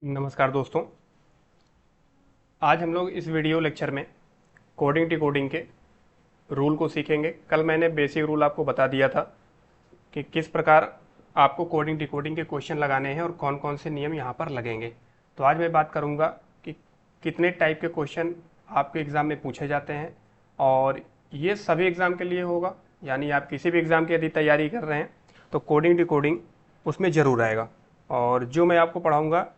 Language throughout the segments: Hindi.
नमस्कार दोस्तों। आज हम लोग इस वीडियो लेक्चर में कोडिंग डिकोडिंग के रूल को सीखेंगे। कल मैंने बेसिक रूल आपको बता दिया था कि किस प्रकार आपको कोडिंग डिकोडिंग के क्वेश्चन लगाने हैं और कौन कौन से नियम यहाँ पर लगेंगे। तो आज मैं बात करूँगा कि कितने टाइप के क्वेश्चन आपके एग्ज़ाम में पूछे जाते हैं और ये सभी एग्ज़ाम के लिए होगा, यानी आप किसी भी एग्ज़ाम की यदि तैयारी कर रहे हैं तो कोडिंग डिकोडिंग उसमें ज़रूर आएगा। और जो मैं आपको पढ़ाऊँगा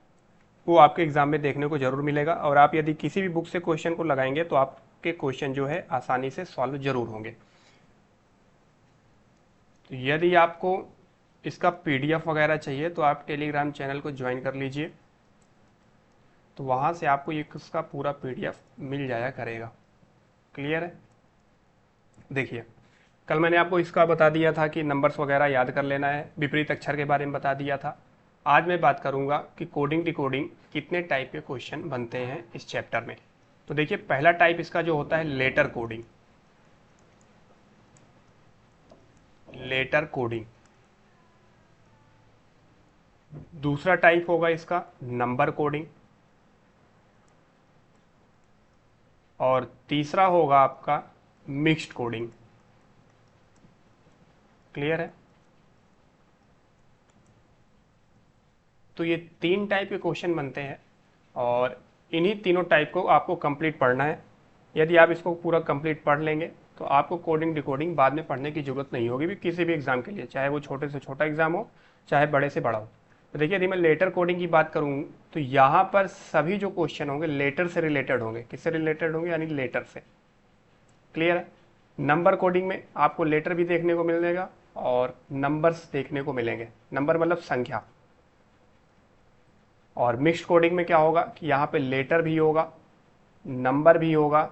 वो आपके एग्जाम में देखने को जरूर मिलेगा और आप यदि किसी भी बुक से क्वेश्चन को लगाएंगे तो आपके क्वेश्चन जो है आसानी से सॉल्व जरूर होंगे। तो यदि आपको इसका पीडीएफ वगैरह चाहिए तो आप टेलीग्राम चैनल को ज्वाइन कर लीजिए, तो वहाँ से आपको इसका पूरा पीडीएफ मिल जाया करेगा। क्लियर है? देखिए, कल मैंने आपको इसका बता दिया था कि नंबर्स वगैरह याद कर लेना है, विपरीत अक्षर के बारे में बता दिया था। आज मैं बात करूंगा कि कोडिंग डिकोडिंग कितने टाइप के क्वेश्चन बनते हैं इस चैप्टर में। तो देखिए, पहला टाइप इसका जो होता है लेटर कोडिंग। Letter coding. दूसरा टाइप होगा इसका नंबर कोडिंग और तीसरा होगा आपका मिक्स्ड कोडिंग। क्लियर है? तो ये तीन टाइप के क्वेश्चन बनते हैं और इन्हीं तीनों टाइप को आपको कंप्लीट पढ़ना है। यदि आप इसको पूरा कंप्लीट पढ़ लेंगे तो आपको कोडिंग डिकोडिंग बाद में पढ़ने की जरूरत नहीं होगी भी किसी भी एग्जाम के लिए, चाहे वो छोटे से छोटा एग्जाम हो चाहे बड़े से बड़ा हो। तो देखिए, यदि मैं लेटर कोडिंग की बात करूँ तो यहाँ पर सभी जो क्वेश्चन होंगे लेटर से रिलेटेड होंगे। किससे रिलेटेड होंगे? यानी लेटर से। क्लियर है? नंबर कोडिंग में आपको लेटर भी देखने को मिलेगा और नंबर्स देखने को मिलेंगे। नंबर मतलब संख्या। और मिक्स्ड कोडिंग में क्या होगा कि यहाँ पे लेटर भी होगा, नंबर भी होगा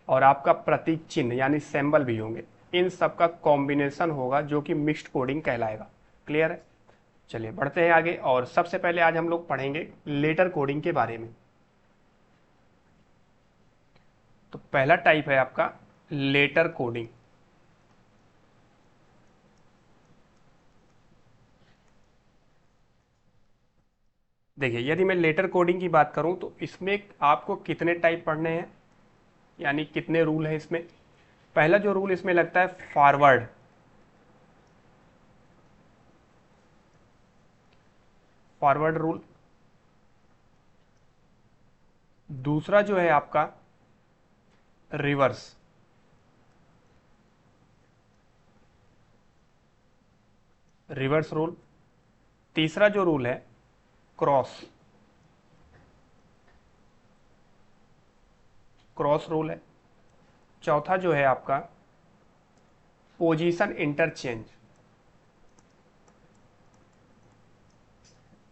और आपका प्रतीक चिन्ह यानी सिंबल भी होंगे। इन सब का कॉम्बिनेशन होगा जो कि मिक्स्ड कोडिंग कहलाएगा। क्लियर है? चलिए बढ़ते हैं आगे और सबसे पहले आज हम लोग पढ़ेंगे लेटर कोडिंग के बारे में। तो पहला टाइप है आपका लेटर कोडिंग। देखिए, यदि मैं लेटर कोडिंग की बात करूं तो इसमें आपको कितने टाइप पढ़ने हैं, यानी कितने रूल हैं इसमें। पहला जो रूल इसमें लगता है फॉरवर्ड। Forward rule. दूसरा जो है आपका रिवर्स। Reverse rule. तीसरा जो रूल है क्रॉस। क्रॉस रूल है। चौथा जो है आपका पोजीशन इंटरचेंज।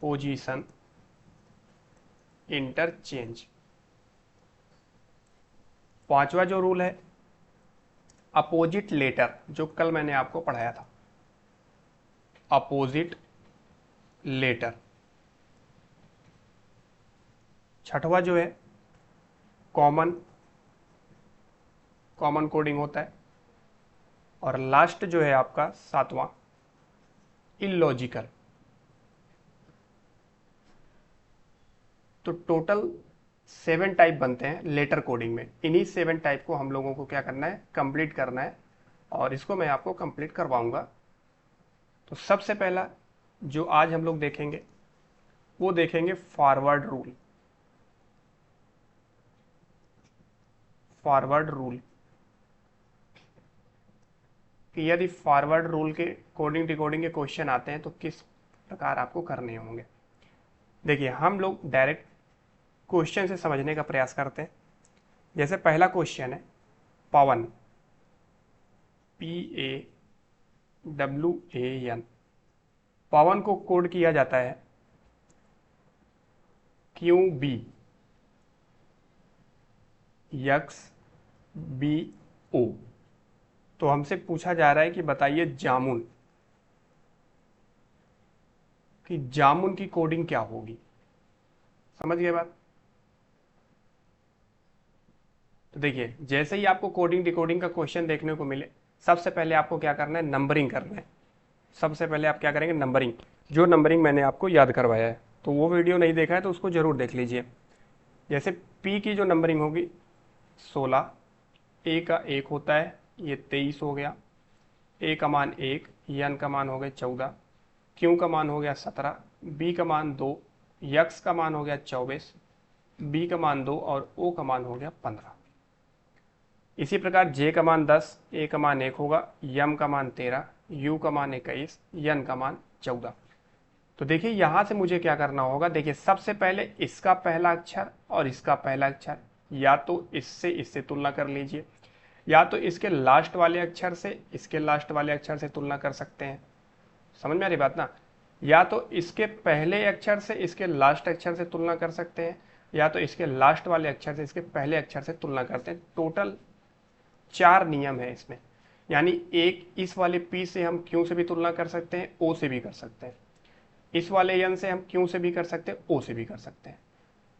Position interchange. पांचवा जो रूल है अपोजिट लेटर, जो कल मैंने आपको पढ़ाया था। Opposite letter. छठवा जो है कॉमन। कॉमन कोडिंग होता है। और लास्ट जो है आपका सातवां इलॉजिकल। तो टोटल 7 टाइप बनते हैं लेटर कोडिंग में। इन्हीं 7 टाइप को हम लोगों को क्या करना है? कंप्लीट करना है और इसको मैं आपको कंप्लीट करवाऊंगा। तो सबसे पहला जो आज हम लोग देखेंगे वो देखेंगे फॉरवर्ड रूल। फॉरवर्ड रूल कि यदि फॉरवर्ड रूल के कोडिंग डिकोडिंग के क्वेश्चन आते हैं तो किस प्रकार आपको करने होंगे। देखिए, हम लोग डायरेक्ट क्वेश्चन से समझने का प्रयास करते हैं। जैसे पहला क्वेश्चन है पवन। PAWAN। पवन को कोड किया जाता है QB XBO। तो हमसे पूछा जा रहा है कि बताइए जामुन, कि जामुन की कोडिंग क्या होगी। समझ गए बात? तो देखिए, जैसे ही आपको कोडिंग डिकोडिंग का क्वेश्चन देखने को मिले सबसे पहले आपको क्या करना है? नंबरिंग करना है। सबसे पहले आप क्या करेंगे? नंबरिंग। जो नंबरिंग मैंने आपको याद करवाया है। तो वो वीडियो नहीं देखा है तो उसको ज़रूर देख लीजिए। जैसे P की जो नंबरिंग होगी 16, A का 1 होता है, ये 23 हो गया, A का मान 1, N का मान हो गया 14, Q का मान हो गया 17, B का मान 2, X का मान हो गया 24, B का मान 2 और O का मान हो गया 15। इसी प्रकार J का मान 10, A का मान 1 होगा, M का मान 13, U का मान 21, N का मान 14। तो देखिए यहां से मुझे क्या करना होगा, देखिए सबसे पहले इसका पहला अक्षर और इसका पहला अक्षर, या तो इससे तुलना कर लीजिए, या तो इसके लास्ट वाले अक्षर से इसके लास्ट वाले अक्षर से तुलना कर सकते हैं। समझ में आ रही बात ना? या तो इसके पहले अक्षर से इसके लास्ट अक्षर से तुलना कर सकते हैं, या तो इसके लास्ट वाले अक्षर से इसके पहले अक्षर से तुलना करते हैं। टोटल 4 नियम है इसमें। यानी एक इस वाले P से हम Q से भी तुलना कर सकते हैं, O से भी कर सकते हैं। इस वाले N से हम Q से भी कर सकते हैं, O से भी कर सकते हैं।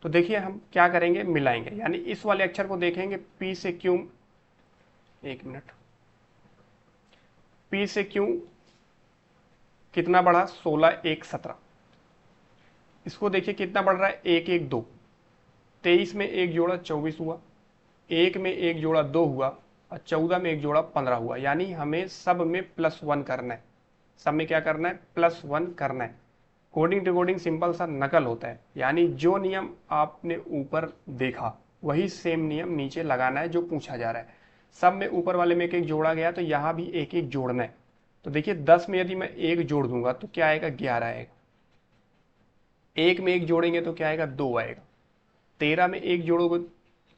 तो देखिए हम क्या करेंगे, मिलाएंगे। यानी इस वाले अक्षर को देखेंगे P से Q, एक मिनट, P से Q कितना बढ़ा, 16, 1, 17। इसको देखिए कितना बढ़ रहा है, 1, 1, 2। 23 में एक जोड़ा 24 हुआ, 1 में एक जोड़ा 2 हुआ और 14 में एक जोड़ा 15 हुआ। यानी हमें सब में +1 करना है। सब में क्या करना है, +1 करना है। कोडिंग डिकोडिंग सिंपल सा नकल होता है। यानी जो नियम आपने ऊपर देखा वही सेम नियम नीचे लगाना है जो पूछा जा रहा है। सब में ऊपर वाले में एक एक जोड़ा गया तो यहाँ भी एक एक जोड़ना है। तो देखिए 10 में यदि मैं एक जोड़ दूंगा तो क्या आएगा, 11 आएगा। 1 में एक जोड़ेंगे तो क्या आएगा, 2 आएगा। 13 में एक जोड़ोगे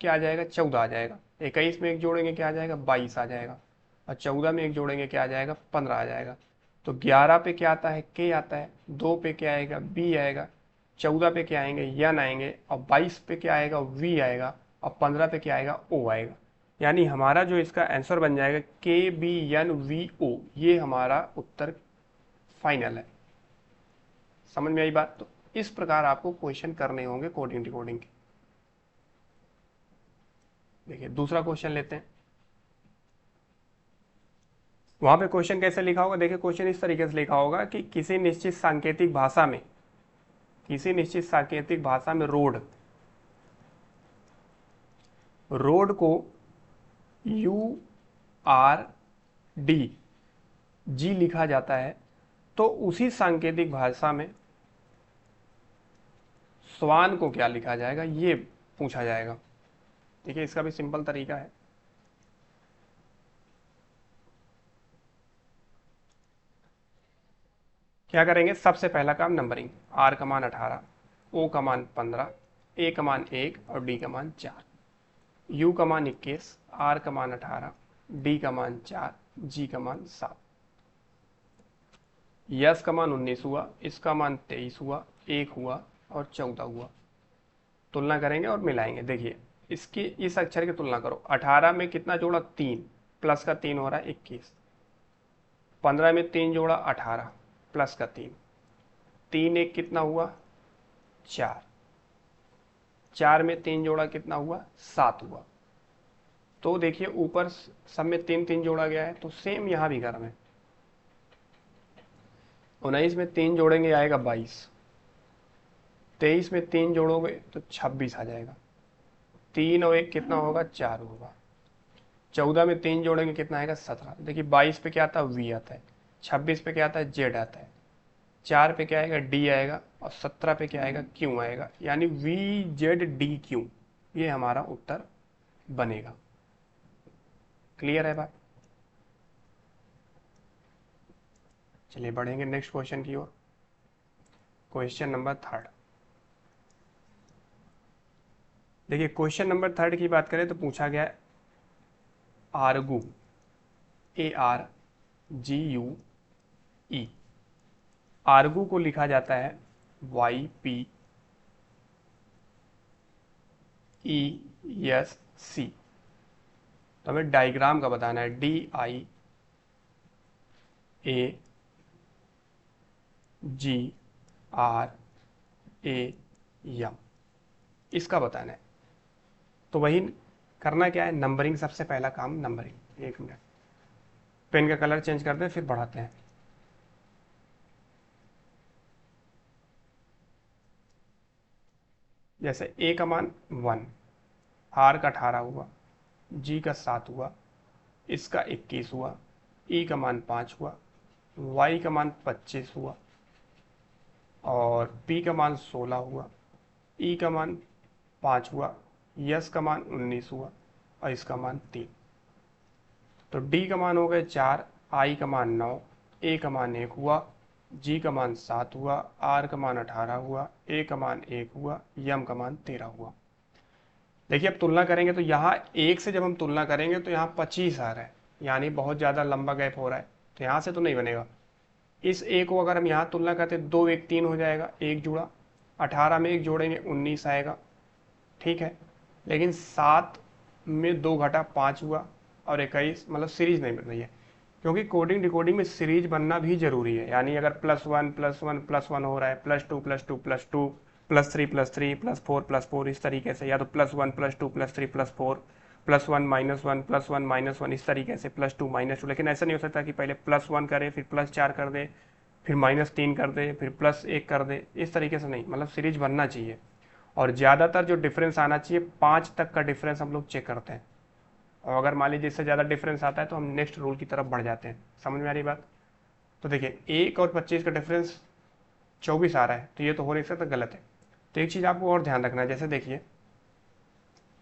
क्या आ जाएगा, 14 आ जाएगा। 21 में एक जोड़ेंगे क्या आ जाएगा, 22 आ जाएगा। और 14 में एक जोड़ेंगे क्या आ जाएगा, 15 आ जाएगा। तो 11 पे क्या आता है, के आता है। 2 पे क्या आएगा, बी आएगा। 14 पे क्या आएंगे, यन आएंगे। और 22 पे क्या आएगा, वी आएगा। और 15 पे क्या आएगा, ओ आएगा। यानी हमारा जो इसका आंसर बन जाएगा के बी एन वी ओ, ये हमारा उत्तर फाइनल है। समझ में आई बात? तो इस प्रकार आपको क्वेश्चन करने होंगे कोडिंग डिकोडिंग के। देखिए दूसरा क्वेश्चन लेते हैं। वहां पे क्वेश्चन कैसे लिखा होगा, देखिए क्वेश्चन इस तरीके से लिखा होगा कि किसी निश्चित सांकेतिक भाषा में, किसी निश्चित सांकेतिक भाषा में रोड को URD लिखा जाता है, तो उसी सांकेतिक भाषा में स्वान को क्या लिखा जाएगा, ये पूछा जाएगा। देखिए इसका भी सिंपल तरीका है। क्या करेंगे, सबसे पहला काम नंबरिंग। R का मान 18, O का मान 15, A का मान 1 और D का मान 4। U का मान 21, R का मान 18, D का मान 4, G का मान 7। यस का मान 19 हुआ, इसका मान 23 हुआ, 1 हुआ और 14 हुआ। तुलना करेंगे और मिलाएंगे। देखिए इसकी इस अक्षर की तुलना करो। 18 में कितना जोड़ा, 3, प्लस का 3 हो रहा है 21। 15 में 3 जोड़ा 18, प्लस का 3, 3 1 कितना हुआ, 4। 4 में 3 जोड़ा कितना हुआ, 7 हुआ। तो देखिए ऊपर सब में 3 3 जोड़ा गया है, तो सेम यहाँ भी करना है। 19 में 3 जोड़ेंगे आएगा 22। 23 में 3 जोड़ोगे तो 26 आ जाएगा। 3 और 1 कितना होगा, 4 होगा। 14 में 3 जोड़ेंगे कितना आएगा, 17। देखिए 22 पे क्या आता है, वी आता है। 26 पे क्या आता है, जेड आता है। 4 पे क्या आएगा, डी आएगा। और 17 पे क्या आएगा, क्यू आएगा। यानी VZDQ, ये हमारा उत्तर बनेगा। क्लियर है बात? चलिए बढ़ेंगे नेक्स्ट क्वेश्चन की ओर। Question number 3। देखिए क्वेश्चन नंबर 3 की बात करें तो पूछा गया है आर्गू, ARGUE। आर्गू को लिखा जाता है YPESC। तो हमें डायग्राम का बताना है, DIAGRAM, इसका बताना है। तो वही करना क्या है, नंबरिंग। सबसे पहला काम नंबरिंग। एक मिनट, पेन का कलर चेंज करते हैं फिर बढ़ाते हैं। जैसे ए का मान 1, आर का 18 हुआ, जी का 7 हुआ, इसका 21 हुआ, ई का मान 5 हुआ, वाई का मान 25 हुआ, और पी का मान 16 हुआ, ई का मान 5 हुआ, यस का मान 19 हुआ, और इसका मान 3। तो डी का मान हो गए 4, आई का मान 9, ए का मान 1 हुआ, जी का मान 7 हुआ, आर का मान 18 हुआ, ए का मान 1 हुआ, यम का मान 13 हुआ। देखिए अब तुलना करेंगे तो यहाँ एक से जब हम तुलना करेंगे तो यहाँ 25 आ रहा है, यानी बहुत ज़्यादा लंबा गैप हो रहा है, तो यहाँ से तो नहीं बनेगा। इस ए को अगर हम यहाँ तुलना करते 2 1 3 हो जाएगा, एक जुड़ा, 18 में एक जोड़ेंगे 19 आएगा, ठीक है। लेकिन 7 में 2 घटा 5 हुआ, और 21, मतलब सीरीज नहीं बन रही है, क्योंकि कोडिंग डिकोडिंग में सीरीज बनना भी जरूरी है। यानी अगर +1 हो रहा है, +2 +3 +4 इस तरीके से, या तो +1 +2 +3 +4 +1 -1 +1 -1 इस तरीके से, +2 -2। लेकिन ऐसा नहीं हो सकता कि पहले +1 करे फिर +4 कर दे, फिर -3 कर दे, फिर +1 कर दे, इस तरीके से नहीं, मतलब सीरीज बनना चाहिए। और ज़्यादातर जो डिफरेंस आना चाहिए 5 तक का डिफरेंस हम लोग चेक करते हैं, और अगर मान लीजिए इससे ज़्यादा डिफरेंस आता है तो हम नेक्स्ट रूल की तरफ बढ़ जाते हैं। समझ में आ रही बात? तो देखिए 1 और 25 का डिफरेंस 24 आ रहा है, तो ये तो हो नहीं सकता, गलत है। तो एक चीज़ आपको और ध्यान रखना है, जैसे देखिए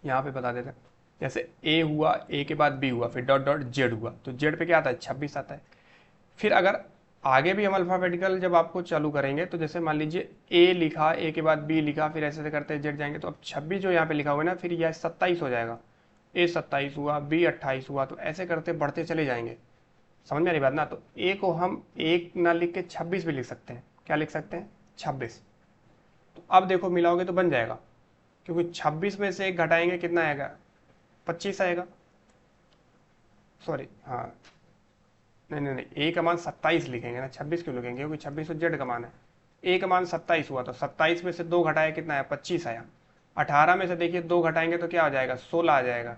यहाँ पे बता देते हैं, जैसे ए हुआ, ए के बाद बी हुआ, फिर डॉट डॉट जेड हुआ, तो जेड पे क्या आता है, 26 आता है। फिर अगर आगे भी हम अल्फ़ाबेटिकल जब आपको चालू करेंगे, तो जैसे मान लीजिए ए लिखा, ए के बाद बी लिखा, फिर ऐसे करते जेड जाएंगे, तो अब 26 जो यहाँ पे लिखा हुआ है ना, फिर यह 27 हो जाएगा, ए 27 हुआ, बी 28 हुआ, तो ऐसे करते बढ़ते चले जाएंगे। समझ में आ रही बात ना? तो ए को हम 1 ना लिख के 26 भी लिख सकते हैं। क्या लिख सकते हैं? 26। तो अब देखो मिलाओगे तो बन जाएगा, क्योंकि 26 में से 1 घटाएंगे कितना आएगा, 25 आएगा। सॉरी, हाँ, नहीं नहीं नहीं, ए का मान 27 लिखेंगे ना, 26 क्यों लिखेंगे, क्योंकि 26 तो जेड का मान है। ए का मान 27 हुआ, तो 27 में से 2 घटाया कितना आया, 25 आया। 18 में से देखिए 2 घटाएंगे तो क्या आ जाएगा, 16 आ जाएगा।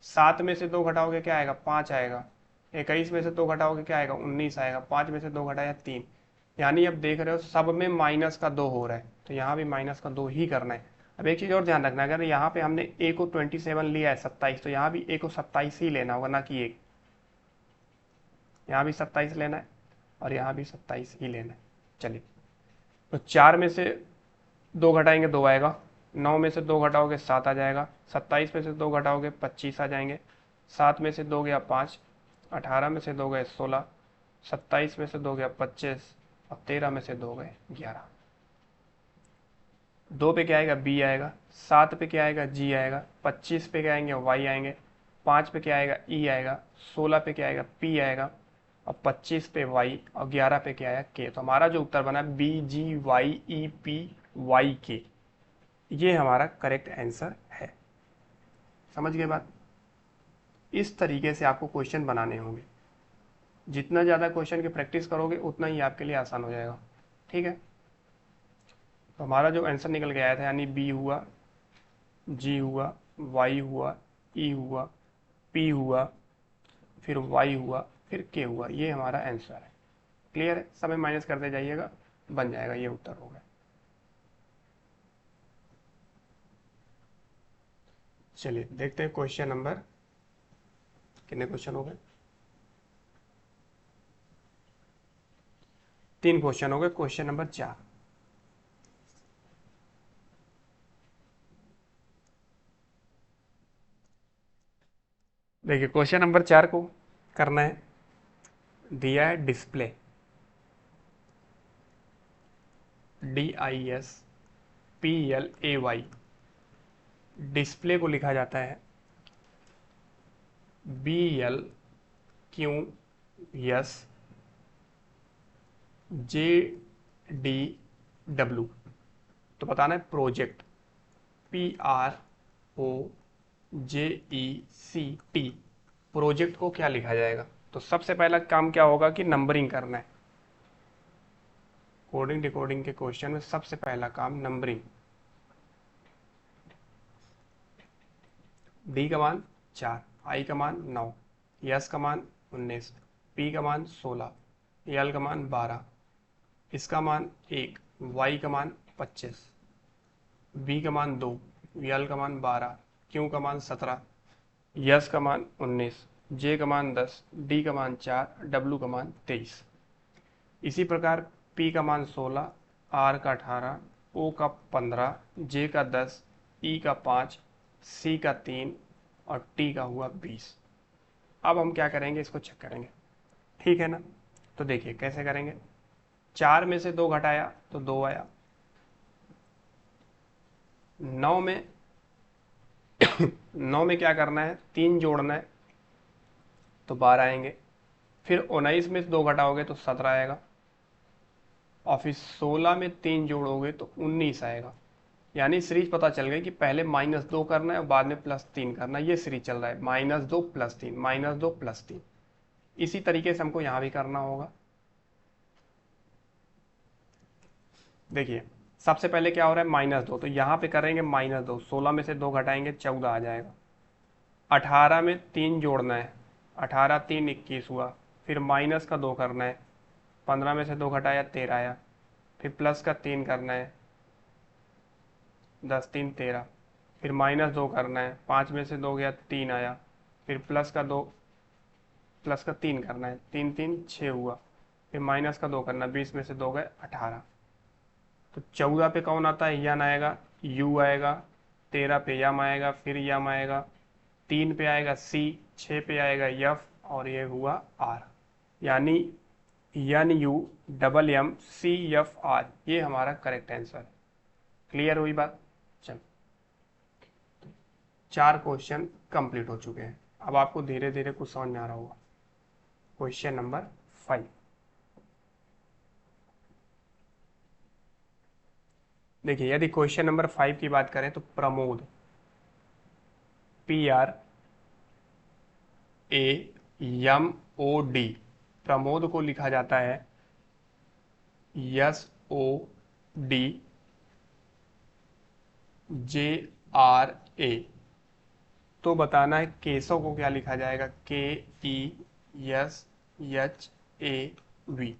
7 में से 2 घटाओगे क्या आएगा, 5 आएगा। 21 में से 2 घटाओगे क्या आएगा, 19 आएगा। 5 में से 2 घटाया 3। यानी अब देख रहे हो सब में -2 हो रहा है, तो यहाँ भी -2 ही करना है। अब एक चीज़ और ध्यान रखना है, अगर यहाँ पे हमने ए को 27 लिया है, 27, तो यहाँ भी ए को 27 ही लेना होगा, ना कि 1। यहाँ भी 27 लेना है, और यहाँ भी 27 ही लेना है। चलिए, तो 4 में से 2 घटाएंगे 2 आएगा, 9 में से 2 घटाओगे 7 आ जाएगा, 27 में से 2 घटाओगे 25 आ जाएंगे, 7 में से 2 गया 5, 18 में से 2 गए 16, 27 में से 2 गया 25, और 13 में से 2 गए 11। 2 पे क्या आएगा, बी आएगा। 7 पे क्या आएगा, जी आएगा। 25 पे क्या आएंगे, वाई आएंगे। 5 पे क्या आएगा, ई आएगा। 16 पे क्या आएगा, पी आएगा। और 25 पे वाई, और 11 पे क्या आया, के। तो हमारा जो उत्तर बना बी जी वाई ई पी वाई के, ये हमारा करेक्ट आंसर है। समझ गए बात? इस तरीके से आपको क्वेश्चन बनाने होंगे। जितना ज़्यादा क्वेश्चन की प्रैक्टिस करोगे उतना ही आपके लिए आसान हो जाएगा। ठीक है, तो हमारा जो आंसर निकल के आया था, यानी बी हुआ, जी हुआ, वाई हुआ, ई हुआ, पी हुआ, फिर वाई हुआ, फिर के हुआ, ये हमारा आंसर है। क्लियर है? सब में माइनस करते जाइएगा, बन जाएगा, ये उत्तर होगा। चलिए देखते हैं क्वेश्चन नंबर, कितने क्वेश्चन हो गए, 3 क्वेश्चन हो गए। क्वेश्चन नंबर 4, देखिए क्वेश्चन नंबर 4 को करना है, दिया है डिस्प्ले, DISPLAY। डिस्प्ले को लिखा जाता है BLQSJDW। तो बताना है प्रोजेक्ट, PROJECT। प्रोजेक्ट को क्या लिखा जाएगा? तो सबसे पहला काम क्या होगा कि नंबरिंग करना है। कोडिंग डिकोडिंग के क्वेश्चन में सबसे पहला काम नंबरिंग। डी का मान 4, आई का मान 9, यस का मान 19, पी का मान 16, एल का मान 12, इसका मान 1, वाई का मान 25। बी का मान 2, यल का मान 12, क्यू का मान 17, यस का मान 19, जे का मान 10, डी का मान 4, डब्ल्यू का मान 23। इसी प्रकार पी का मान 16, आर का 18, ओ का 15, जे का 10, ई का 5, सी का 3 और टी का हुआ 20। अब हम क्या करेंगे, इसको चेक करेंगे, ठीक है ना। तो देखिए कैसे करेंगे, 4 में से 2 घटाया तो 2 आया, 9 में 9 में क्या करना है, 3 जोड़ना है तो 12 आएंगे, फिर 19 में से 2 घटाओगे तो 17 आएगा, और फिर 16 में 3 जोड़ोगे तो 19 आएगा। यानी सीरीज पता चल गई कि पहले -2 करना है और बाद में +3 करना है। ये सीरीज चल रहा है, -2 +3, -2 +3। इसी तरीके से हमको यहाँ भी करना होगा। देखिए सबसे पहले क्या हो रहा है, -2, तो यहाँ पे करेंगे -2, 16 में से 2 घटाएंगे 14 आ जाएगा, 18 में 3 जोड़ना है, 18 3 21 हुआ, फिर माइनस का 2 करना है, 15 में से 2 घटाया 13 आया, फिर प्लस का 3 करना है, 10 3 13, फिर -2 करना है, 5 में से 2 गया 3 आया, फिर प्लस का 3 करना है, 3 3 6 हुआ, फिर माइनस का 2 करना है, 20 में से 2 गए 18। तो 14 पे कौन आता है, यन आएगा, यू आएगा, 13 पे यम आएगा, फिर यम आएगा, 3 पे आएगा सी, 6 पे आएगा यफ, और ये हुआ आर। यानी N U double M C F R, ये हमारा करेक्ट आंसर है। क्लियर हुई बात। चल 4 क्वेश्चन कंप्लीट हो चुके हैं, अब आपको धीरे धीरे कुछ समझ में आ रहा होगा। क्वेश्चन नंबर 5, देखिए यदि क्वेश्चन नंबर 5 की बात करें तो प्रमोद, PRAMOD, प्रमोद को लिखा जाता है SODJRA। तो बताना है केशव को क्या लिखा जाएगा, KESHAV।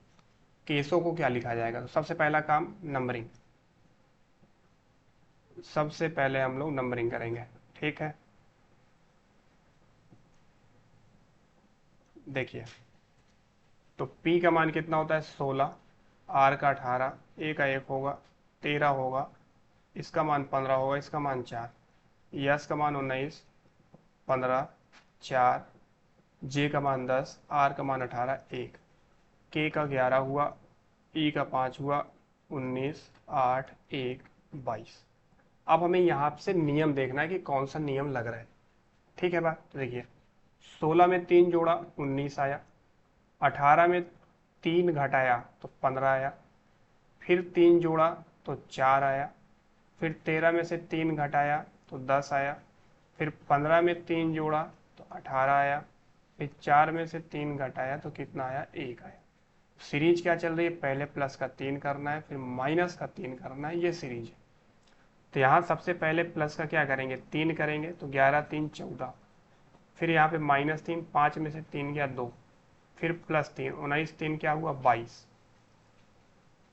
केशव को क्या लिखा जाएगा, तो सबसे पहला काम नंबरिंग, सबसे पहले हम लोग नंबरिंग करेंगे, ठीक है। देखिए तो P का मान कितना होता है 16, R का 18, A का 1 होगा, 13 होगा, इसका मान 15 होगा, इसका मान 4, यस का मान 19, 15 4, जे का मान 10, आर का मान 18 1, के का 11 हुआ, ई का 5 हुआ, 19 8 1 22। अब हमें यहाँ से नियम देखना है कि कौन सा नियम लग रहा है, ठीक है बात। तो देखिए 16 में 3 जोड़ा 19 आया, 18 में 3 घटाया तो 15 आया, फिर 3 जोड़ा तो 4 आया, फिर 13 में से 3 घटाया तो 10 आया, फिर 15 में 3 जोड़ा तो 18 आया, फिर 4 में से 3 घटाया तो कितना आया, 1 आया। सीरीज क्या चल रही है, पहले प्लस का 3 करना है फिर माइनस का 3 करना है, ये सीरीज है। तो यहाँ सबसे पहले प्लस का क्या करेंगे, 3 करेंगे तो 11 3 14, फिर यहाँ पे -3, 5 में से 3 गया 2, फिर +3, 19 3 क्या हुआ 22,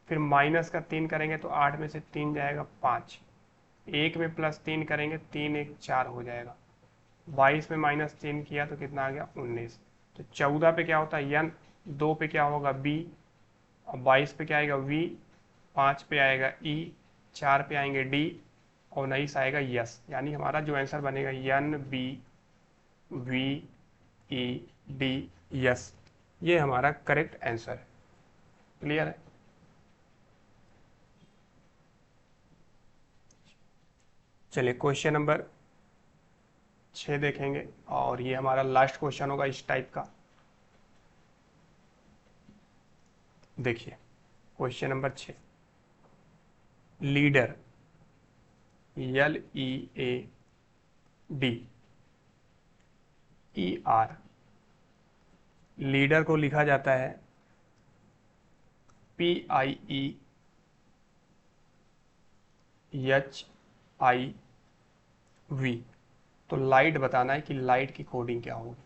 फिर माइनस का 3 करेंगे तो 8 में से 3 जाएगा 5, 1 में +3 करेंगे 3 1 4 हो जाएगा, 22 में -3 किया तो कितना आ गया 19। तो 14 पे क्या होता है यन, 2 पे क्या होगा बी, और 22 पे क्या आएगा वी, 5 पे आएगा ई, 4 पे आएंगे डी, और 19 आएगा यस। यानी हमारा जो आंसर बनेगा N B V E D S, ये हमारा करेक्ट आंसर है। क्लियर है। चलिए क्वेश्चन नंबर 6 देखेंगे, और ये हमारा लास्ट क्वेश्चन होगा इस टाइप का। देखिए question number 6, leader LEADER, leader को लिखा जाता है PIEHIV। तो लाइट बताना है कि लाइट की कोडिंग क्या होगी।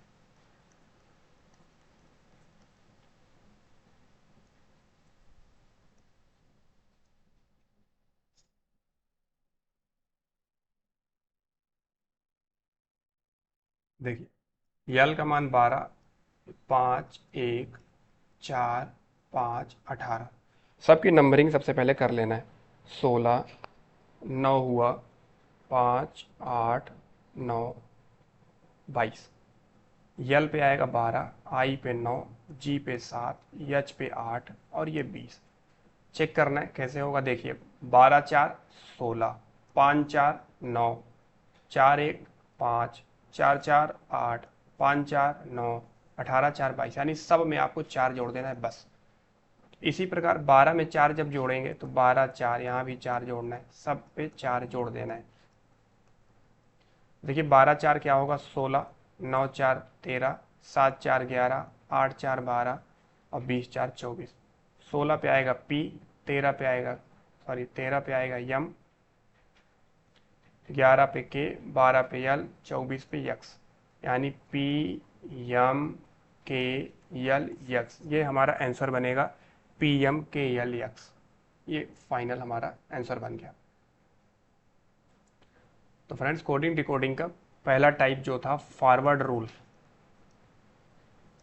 देखिए यल का मान 12, 5, 1, 4, 5, 18। सबकी नंबरिंग सबसे पहले कर लेना है। 16, 9 हुआ, 5, 8, 9, 22। यल पे आएगा 12, आई पे 9, जी पे 7, एच पे 8 और ये 20। चेक करना है कैसे होगा, देखिए 12 4 16, 5 4 9, 4 1 5, 4 4 8, 5 4 9, 18 4 22, यानी सब में आपको 4 जोड़ देना है बस। इसी प्रकार 12 में 4 जब जोड़ेंगे तो 12 4, यहाँ भी 4 जोड़ना है, सब पे 4 जोड़ देना है। देखिए 12 4 क्या होगा, 16, 9 4 13, 7 4 11, 8 4 12 और 20 4 24। 16 पे आएगा पी, 13 पे आएगा यम, 11 पे के, 12 पे यल, 24 पे यक्स, यानी पी यम के यल यक्स। ये हमारा आंसर बनेगा, पी एम के यल यक्स। ये फाइनल हमारा आंसर बन गया। तो फ्रेंड्स, कोडिंग डिकोडिंग का पहला टाइप जो था फॉरवर्ड रूल,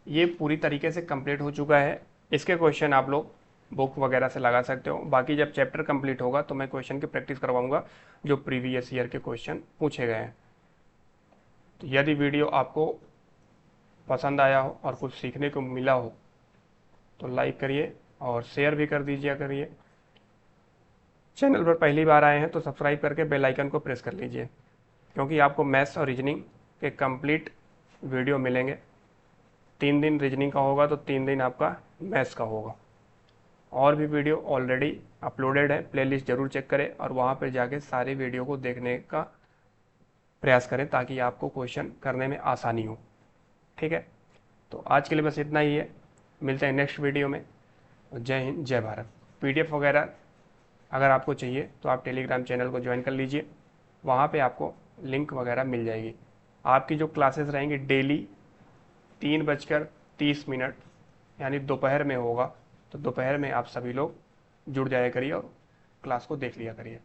ये पूरी तरीके से कंप्लीट हो चुका है। इसके क्वेश्चन आप लोग बुक वगैरह से लगा सकते हो। बाकी जब चैप्टर कंप्लीट होगा तो मैं क्वेश्चन की प्रैक्टिस करवाऊंगा जो प्रीवियस ईयर के क्वेश्चन पूछे गए हैं। तो यदि वीडियो आपको पसंद आया हो और कुछ सीखने को मिला हो तो लाइक करिए और शेयर भी कर दीजिए करिए। चैनल पर पहली बार आए हैं तो सब्सक्राइब करके बेल आइकन को प्रेस कर लीजिए, क्योंकि आपको मैथ्स और रीजनिंग के कंप्लीट वीडियो मिलेंगे। 3 दिन रीजनिंग का होगा तो 3 दिन आपका मैथ्स का होगा। और भी वीडियो ऑलरेडी अपलोडेड है, प्लेलिस्ट जरूर चेक करें और वहाँ पर जाके सारे वीडियो को देखने का प्रयास करें ताकि आपको क्वेश्चन करने में आसानी हो। ठीक है, तो आज के लिए बस इतना ही है। मिलते हैं नेक्स्ट वीडियो में। जय हिंद, जय भारत। पीडीएफ वगैरह अगर आपको चाहिए तो आप टेलीग्राम चैनल को ज्वाइन कर लीजिए, वहाँ पे आपको लिंक वगैरह मिल जाएगी। आपकी जो क्लासेस रहेंगी डेली 3:30 यानी दोपहर में होगा, तो दोपहर में आप सभी लोग जुड़ जाया करिए और क्लास को देख लिया करिए।